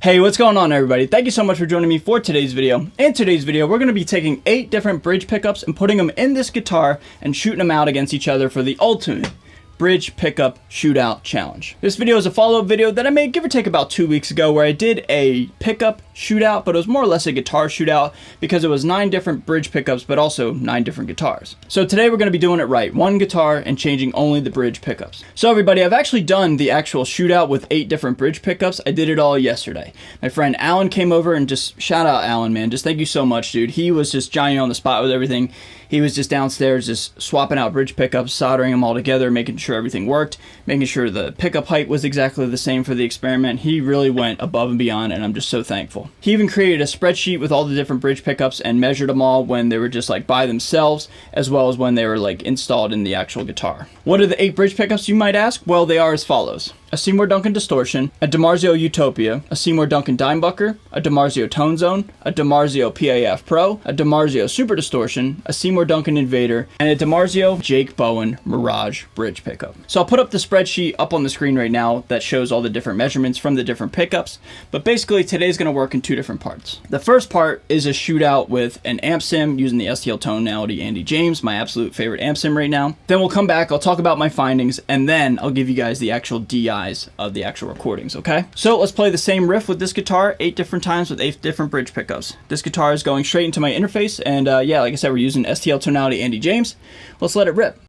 Hey, what's going on everybody? Thank you so much for joining me for today's video. In today's video, we're going to be taking 8 different bridge pickups and putting them in this guitar and shooting them out against each other for the ultimate bridge pickup shootout challenge. This video is a follow-up video that I made give or take about 2 weeks ago where I did a pickup shootout, but it was more or less a guitar shootout because it was 9 different bridge pickups, but also 9 different guitars. So today we're going to be doing it right. 1 guitar and changing only the bridge pickups. So everybody, I've actually done the actual shootout with 8 different bridge pickups. I did it all yesterday. My friend Alan came over and just shout out Alan, man. Just thank you so much, dude. He was just Johnny on the spot with everything. He was just downstairs just swapping out bridge pickups, soldering them all together, making sure everything worked, making sure the pickup height was exactly the same for the experiment. He really went above and beyond, and I'm just so thankful. He even created a spreadsheet with all the different bridge pickups and measured them all when they were just like by themselves, as well as when they were like installed in the actual guitar. What are the 8 bridge pickups, you might ask? Well, they are as follows: a Seymour Duncan Distortion, a Dimarzio Utopia, a Seymour Duncan Dimebucker, a Dimarzio Tone Zone, a Dimarzio PAF Pro, a Dimarzio Super Distortion, a Seymour Duncan Invader, and a Dimarzio Jake Bowen Mirage bridge pickup. So I'll put up the spreadsheet up on the screen right now that shows all the different measurements from the different pickups, but basically today's going to work in 2 different parts. The first part is a shootout with an amp sim using the STL Tonality Andy James, my absolute favorite amp sim right now. Then we'll come back, I'll talk about my findings, and then I'll give you guys the actual DI of the actual recordings, okay? So let's play the same riff with this guitar 8 different times with 8 different bridge pickups. This guitar is going straight into my interface, and yeah, like I said, we're using STL Tonality Andy James. Let's let it rip.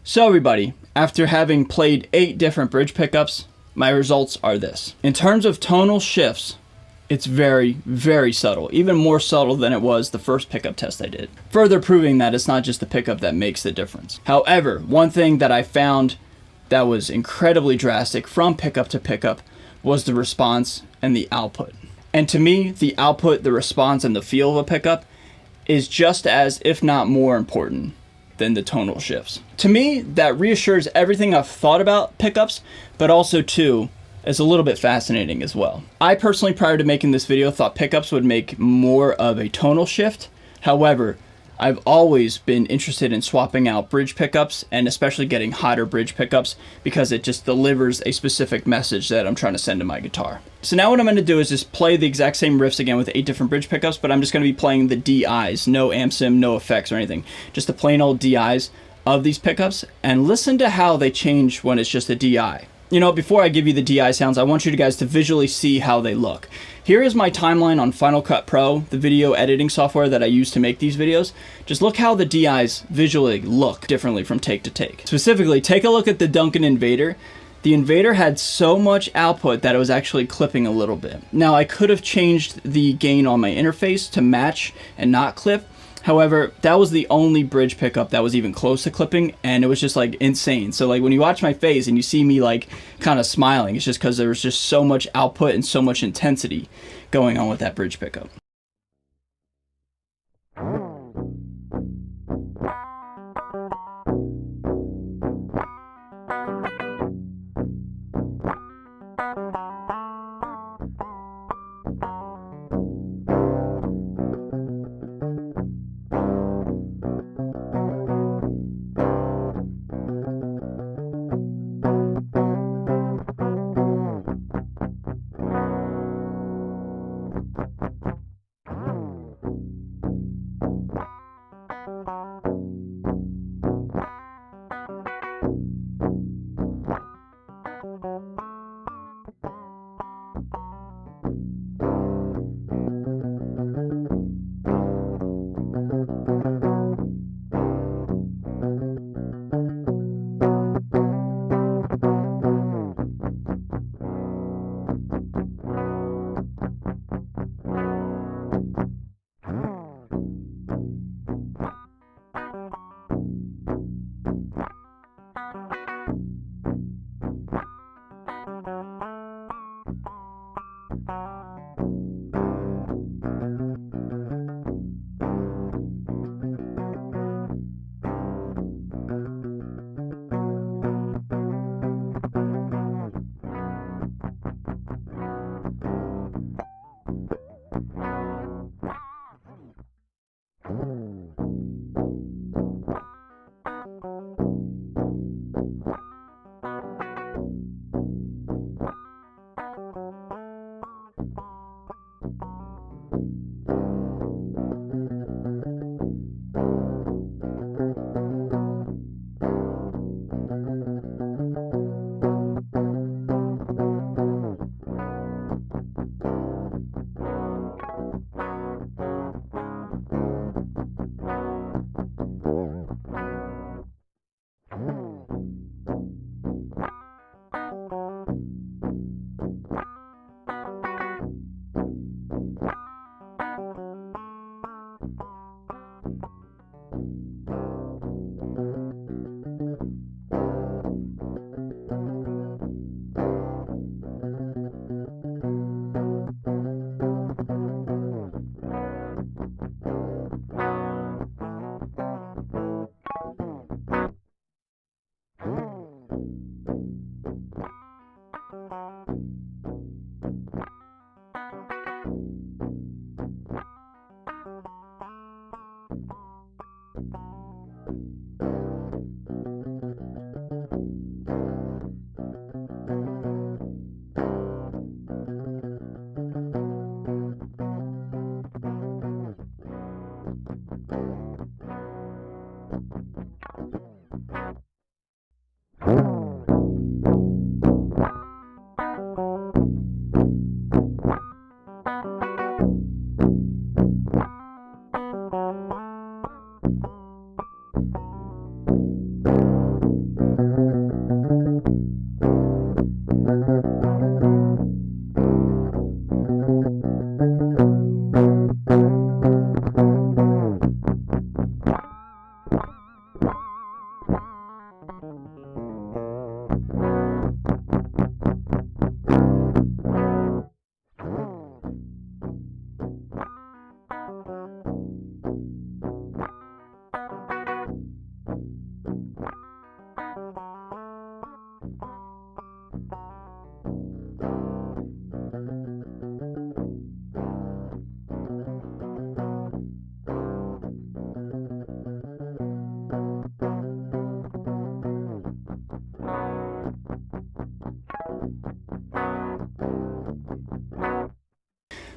So everybody, after having played 8 different bridge pickups, my results are this. In terms of tonal shifts, it's very, very subtle, even more subtle than it was the first pickup test I did, further proving that it's not just the pickup that makes the difference. However, one thing that I found that was incredibly drastic from pickup to pickup was the response and the output. And to me, the output, the response, and the feel of a pickup is just as, if not more important than the tonal shifts. To me, that reassures everything I've thought about pickups, but also too, is a little bit fascinating as well. I personally, prior to making this video, thought pickups would make more of a tonal shift. However, I've always been interested in swapping out bridge pickups, and especially getting hotter bridge pickups, because it just delivers a specific message that I'm trying to send to my guitar. So now what I'm going to do is just play the exact same riffs again with 8 different bridge pickups, but I'm just going to be playing the DIs, no amp sim, no effects or anything, just the plain old DIs of these pickups, and listen to how they change when it's just a DI. You know, before I give you the DI sounds, I want you guys to visually see how they look. Here is my timeline on Final Cut Pro, the video editing software that I use to make these videos. Just look how the DIs visually look differently from take to take. Specifically, take a look at the Duncan Invader. The Invader had so much output that it was actually clipping a little bit. Now, I could have changed the gain on my interface to match and not clip. However, that was the only bridge pickup that was even close to clipping, and it was just like insane. So like when you watch my face and you see me like kind of smiling, it's just because there was just so much output and so much intensity going on with that bridge pickup.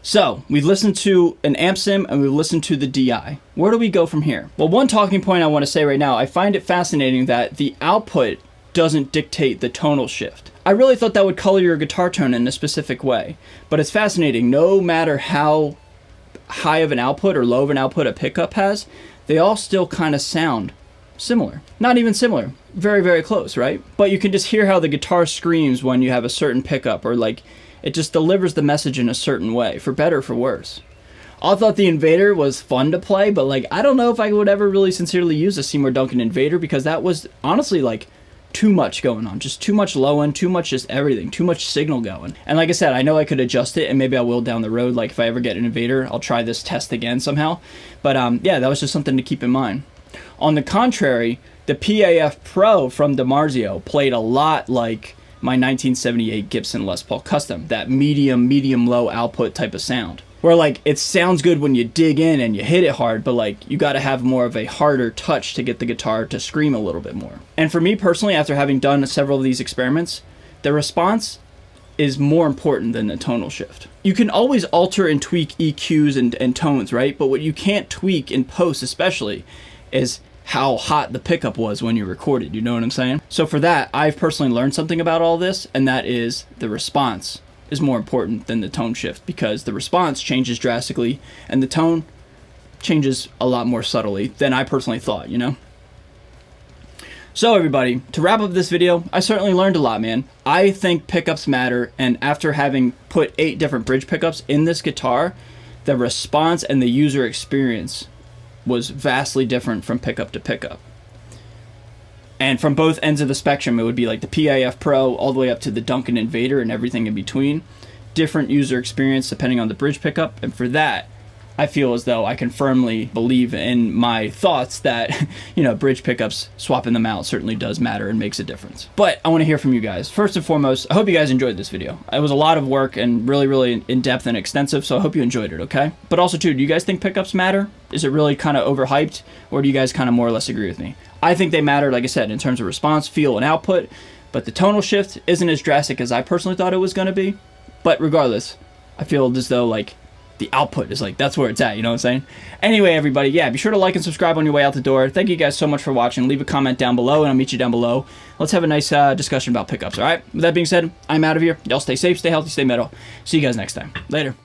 So we've listened to an amp sim and we've listened to the DI. Where do we go from here? Well, one talking point I want to say right now, I find it fascinating that the output doesn't dictate the tonal shift. I really thought that would color your guitar tone in a specific way, but it's fascinating. No matter how high of an output or low of an output a pickup has, they all still kind of sound similar. Not even similar, very, very close, right? But you can just hear how the guitar screams when you have a certain pickup, or like it just delivers the message in a certain way, for better or for worse. I thought the Invader was fun to play, but like I don't know if I would ever really sincerely use a Seymour Duncan Invader, because that was honestly like too much going on, just too much low end, too much just everything, too much signal going. And like I said, I know I could adjust it, and maybe I will down the road. Like if I ever get an Invader, I'll try this test again somehow. But yeah, that was just something to keep in mind. On the contrary, the PAF Pro from Dimarzio played a lot like my 1978 Gibson Les Paul Custom, that medium low output type of sound, where like it sounds good when you dig in and you hit it hard, but like you got to have more of a harder touch to get the guitar to scream a little bit more. And for me personally, after having done several of these experiments, the response is more important than the tonal shift. You can always alter and tweak EQs and tones, right? But what you can't tweak in post especially is how hot the pickup was when you recorded, you know what I'm saying? So for that, I've personally learned something about all this, and that is the response is more important than the tone shift, because the response changes drastically and the tone changes a lot more subtly than I personally thought, you know? So everybody, to wrap up this video, I certainly learned a lot, man. I think pickups matter, and after having put 8 different bridge pickups in this guitar, the response and the user experience was vastly different from pickup to pickup. And from both ends of the spectrum, it would be like the PIF Pro all the way up to the Duncan Invader and everything in between. Different user experience depending on the bridge pickup. And for that, I feel as though I can firmly believe in my thoughts that, you know, bridge pickups, swapping them out certainly does matter and makes a difference. But I want to hear from you guys. First and foremost, I hope you guys enjoyed this video. It was a lot of work and really in-depth and extensive, so I hope you enjoyed it, okay? But also, too, do you guys think pickups matter? Is it really kind of overhyped, or do you guys kind of more or less agree with me? I think they matter, like I said, in terms of response, feel, and output, but the tonal shift isn't as drastic as I personally thought it was going to be. But regardless, I feel as though, like, the output is like, that's where it's at, you know what I'm saying? Anyway, everybody, yeah, be sure to like and subscribe on your way out the door. Thank you guys so much for watching. Leave a comment down below, and I'll meet you down below. Let's have a nice discussion about pickups, all right? With that being said, I'm out of here. Y'all stay safe, stay healthy, stay metal. See you guys next time. Later.